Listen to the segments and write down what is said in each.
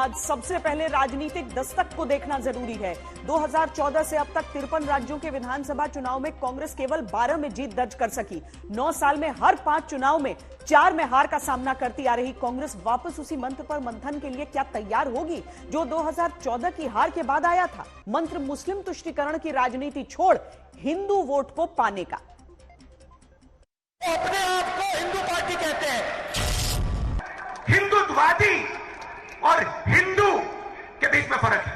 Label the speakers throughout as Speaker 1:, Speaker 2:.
Speaker 1: बाद सबसे पहले राजनीतिक दस्तक को देखना जरूरी है। 2014 से अब तक 53 राज्यों के विधानसभा चुनाव में कांग्रेस केवल 12 में जीत दर्ज कर सकी। 9 साल में हर 5 चुनाव में 4 में हार का सामना करती आ रही कांग्रेस वापस उसी मंत्र पर मंथन के लिए क्या तैयार होगी जो 2014 की हार के बाद आया था? मंत्र मुस्लिम तुष्टीकरण की राजनीति छोड़ हिंदू वोट को पाने का।
Speaker 2: अपने आप को हिंदू पार्टी कहते हैं। हिंदुत्ववादी और हिंदू के बीच में फर्क है।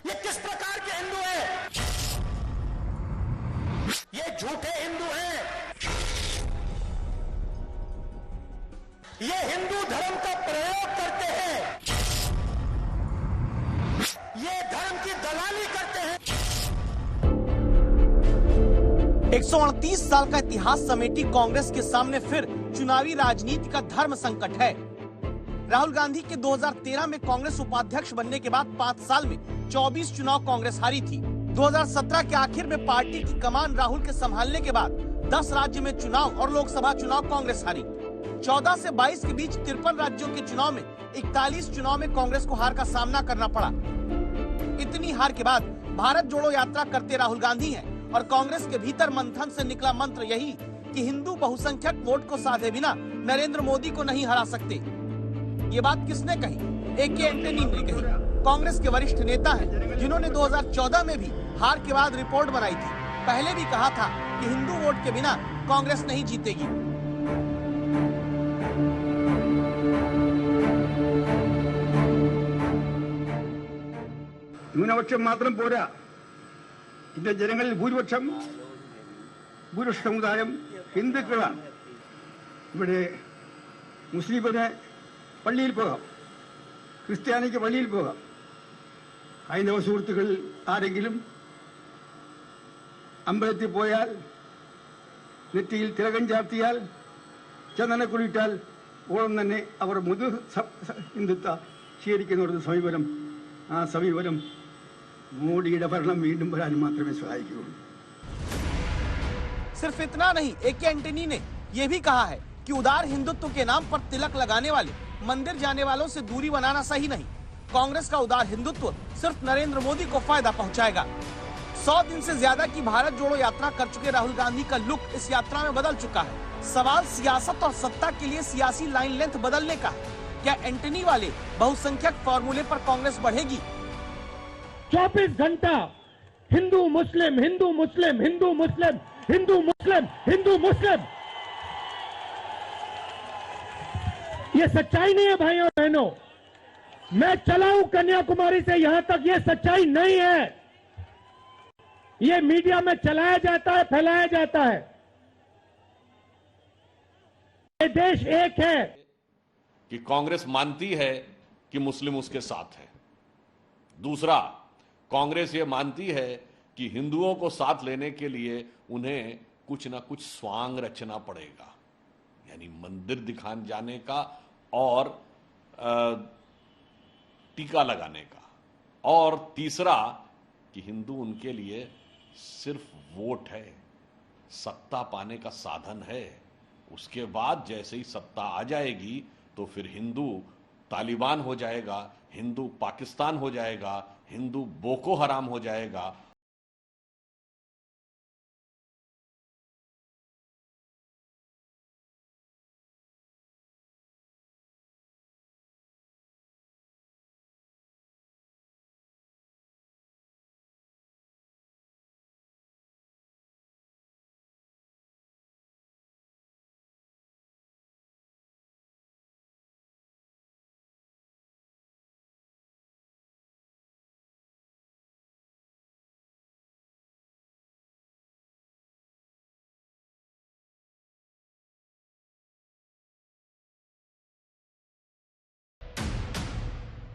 Speaker 2: ये किस प्रकार के हिंदू हैं? ये झूठे हिंदू हैं। ये हिंदू धर्म का प्रयोग करते हैं। ये धर्म की दलाली करते हैं।
Speaker 3: 138 साल का इतिहास समेटी कांग्रेस के सामने फिर चुनावी राजनीति का धर्म संकट है। राहुल गांधी के 2013 में कांग्रेस उपाध्यक्ष बनने के बाद 5 साल में 24 चुनाव कांग्रेस हारी थी। 2017 के आखिर में पार्टी की कमान राहुल के संभालने के बाद 10 राज्य में चुनाव और लोकसभा चुनाव कांग्रेस हारी। 14 से 22 के बीच 53 राज्यों के चुनाव में 41 चुनाव में कांग्रेस को हार का सामना करना पड़ा। इतनी हार के बाद भारत जोड़ो यात्रा करते राहुल गांधी हैं और कांग्रेस के भीतर मंथन से निकला मंत्र यही कि हिंदू बहुसंख्यक वोट को साधे बिना नरेंद्र मोदी को नहीं हरा सकते। ये बात किसने कही? ए.के. एंटनी ने कही। कांग्रेस के वरिष्ठ नेता हैं जिन्होंने 2014 में भी हार के बाद रिपोर्ट बनाई थी। पहले भी कहा था कि हिंदू वोट के बिना कांग्रेस नहीं जीतेगी।
Speaker 4: ന്യൂനപക്ഷം മാത്രം പോരാ, ഇതിന്റെ ജനങ്ങളിൽ ഭൂരിപക്ഷം സമുദായം ഹിന്ദുക്കളാണ്. ഇവിടെ മുസ്ലിമിന് പള്ളിയിൽ പോകാം, ക്രിസ്ത്യാനിക്ക് പള്ളിയിൽ പോകാം. ഹൈന്ദവ സുഹൃത്തുക്കൾ ആരെങ്കിലും അമ്പലത്തിൽ പോയാൽ നെറ്റിയിൽ തിലകം ചാർത്തിയാൽ ചന്ദനക്കുടിയിട്ടാൽ ഓളം തന്നെ അവർ മുതു ഹിന്ദുത്വ സ്വീകരിക്കുന്ന സമീപനം, ആ സമീപനം മോഡിയുടെ ഭരണം വീണ്ടും വരാൻ മാത്രമേ സഹായിക്കുകയുള്ളൂ.
Speaker 3: सिर्फ इतना नहीं, ए.के. एंटनी ने यह भी कहा है कि उदार हिंदुत्व के नाम पर तिलक लगाने वाले मंदिर जाने वालों से दूरी बनाना सही नहीं। कांग्रेस का उदार हिंदुत्व सिर्फ नरेंद्र मोदी को फायदा पहुंचाएगा। 100 दिन से ज्यादा की भारत जोड़ो यात्रा कर चुके राहुल गांधी का लुक इस यात्रा में बदल चुका है। सवाल सियासत और सत्ता के लिए सियासी लाइन लेंथ बदलने का है। क्या एंटनी वाले बहुसंख्यक फॉर्मूले पर कांग्रेस बढ़ेगी?
Speaker 5: 24 घंटा हिंदू मुस्लिम, हिंदू मुस्लिम, हिंदू मुस्लिम, हिंदू मुस्लिम, हिंदू मुस्लिम। ये सच्चाई नहीं है भाइयों बहनों। मैं चला हूं कन्याकुमारी से यहां तक, ये सच्चाई नहीं है। ये मीडिया में चलाया जाता है, फैलाया जाता है। ये देश एक है
Speaker 6: कि कांग्रेस मानती है कि मुस्लिम उसके साथ है। दूसरा, कांग्रेस ये मानती है कि हिंदुओं को साथ लेने के लिए उन्हें कुछ ना कुछ स्वांग रचना पड़ेगा, यानी मंदिर दिखाने जाने का और टीका लगाने का। और तीसरा कि हिंदू उनके लिए सिर्फ वोट है, सत्ता पाने का साधन है। उसके बाद जैसे ही सत्ता आ जाएगी तो फिर हिंदू तालिबान हो जाएगा, हिंदू पाकिस्तान हो जाएगा, हिंदू बोको हराम हो जाएगा।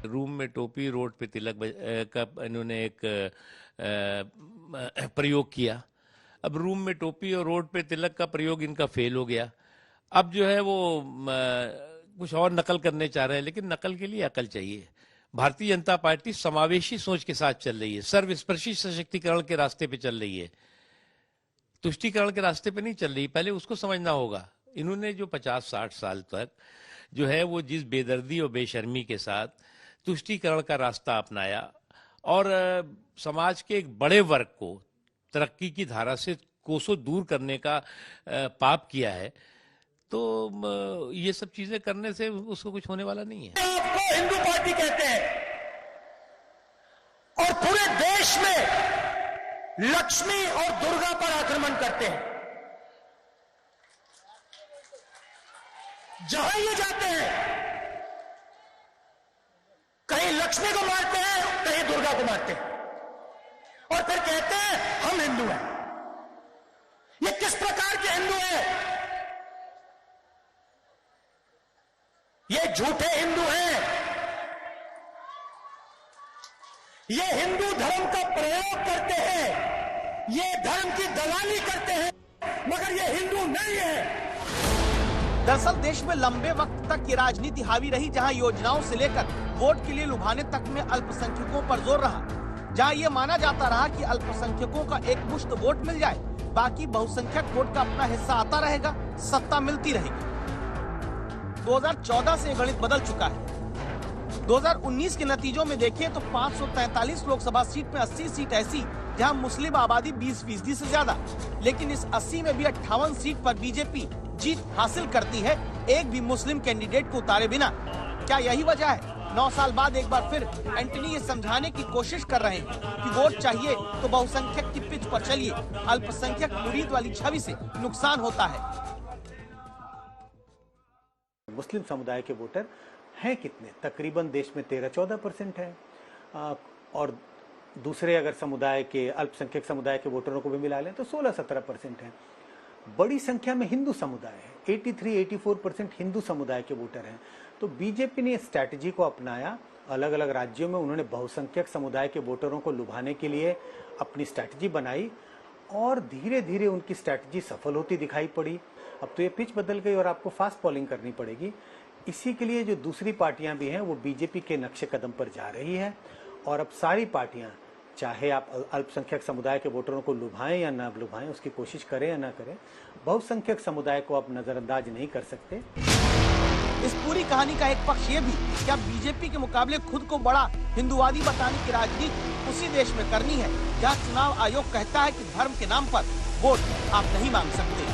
Speaker 7: रूम में टोपी, रोड पे तिलक का इन्होंने एक प्रयोग किया। अब रूम में टोपी और रोड पे तिलक का प्रयोग इनका फेल हो गया। अब जो है वो कुछ और नकल करने चाह रहे हैं, लेकिन नकल के लिए अकल चाहिए। भारतीय जनता पार्टी समावेशी सोच के साथ चल रही है, सर्वस्पर्शी सशक्तिकरण के रास्ते पे चल रही है, तुष्टीकरण के रास्ते पे नहीं चल रही। पहले उसको समझना होगा। इन्होंने जो 50-60 साल तक जो है वो जिस बेदर्दी और बेशर्मी के साथ तुष्टीकरण का रास्ता अपनाया और समाज के एक बड़े वर्ग को तरक्की की धारा से कोसों दूर करने का पाप किया है, तो ये सब चीजें करने से उसको कुछ होने वाला नहीं है।
Speaker 2: आपको हिंदू पार्टी कहते हैं और पूरे देश में लक्ष्मी और दुर्गा पर आक्रमण करते हैं। जहां ये जाते हैं कहीं लक्ष्मी को मारते हैं, कहीं दुर्गा को मारते हैं और फिर कहते हैं हम हिंदू हैं। ये किस प्रकार के हिंदू हैं? ये झूठे हिंदू हैं। ये हिंदू धर्म का प्रयोग करते हैं, ये धर्म की दलाली करते हैं, मगर ये हिंदू नहीं है।
Speaker 3: दरअसल देश में लंबे वक्त तक ये राजनीति हावी रही, जहां योजनाओं से लेकर वोट के लिए लुभाने तक में अल्पसंख्यकों पर जोर रहा, जहां ये माना जाता रहा कि अल्पसंख्यकों का एक मुश्त वोट मिल जाए, बाकी बहुसंख्यक वोट का अपना हिस्सा आता रहेगा, सत्ता मिलती रहेगी। 2014 से गणित बदल चुका है। 2019 के नतीजों में देखें तो 543 लोकसभा सीट में 80 सीट ऐसी जहां मुस्लिम आबादी 20% से ज्यादा, लेकिन इस 80 में भी 58 सीट पर बीजेपी जीत हासिल करती है, एक भी मुस्लिम कैंडिडेट को उतारे बिना। क्या यही वजह है 9 साल बाद एक बार फिर एंटनी ये समझाने की कोशिश कर रहे हैं कि वोट चाहिए तो बहुसंख्यक की पिच पर चलिए, अल्पसंख्यक मुरीद वाली छवि से नुकसान होता है।
Speaker 8: मुस्लिम समुदाय के वोटर हैं कितने? तकरीबन देश में 13-14% है और दूसरे अगर समुदाय के अल्पसंख्यक समुदाय के वोटरों को भी मिला लें तो 16-17% है। बड़ी संख्या में हिंदू समुदाय है, 83-84% हिंदू समुदाय के वोटर हैं। तो बीजेपी ने स्ट्रैटेजी को अपनाया, अलग अलग राज्यों में उन्होंने बहुसंख्यक समुदाय के वोटरों को लुभाने के लिए अपनी स्ट्रैटेजी बनाई और धीरे धीरे उनकी स्ट्रैटेजी सफल होती दिखाई पड़ी। अब तो ये पिच बदल गई और आपको फास्ट पोलिंग करनी पड़ेगी। इसी के लिए जो दूसरी पार्टियां भी हैं वो बीजेपी के नक्शे कदम पर जा रही है और अब सारी पार्टियां, चाहे आप अल्पसंख्यक समुदाय के वोटरों को लुभाएं या ना लुभाएं, उसकी कोशिश करें या ना करें, बहुसंख्यक समुदाय को आप नजरअंदाज नहीं कर सकते।
Speaker 3: इस पूरी कहानी का एक पक्ष ये भी कि अब बीजेपी के मुकाबले खुद को बड़ा हिंदुवादी बताने की राजनीति उसी देश में करनी है जहां चुनाव आयोग कहता है कि धर्म के नाम पर वोट आप नहीं मांग सकते।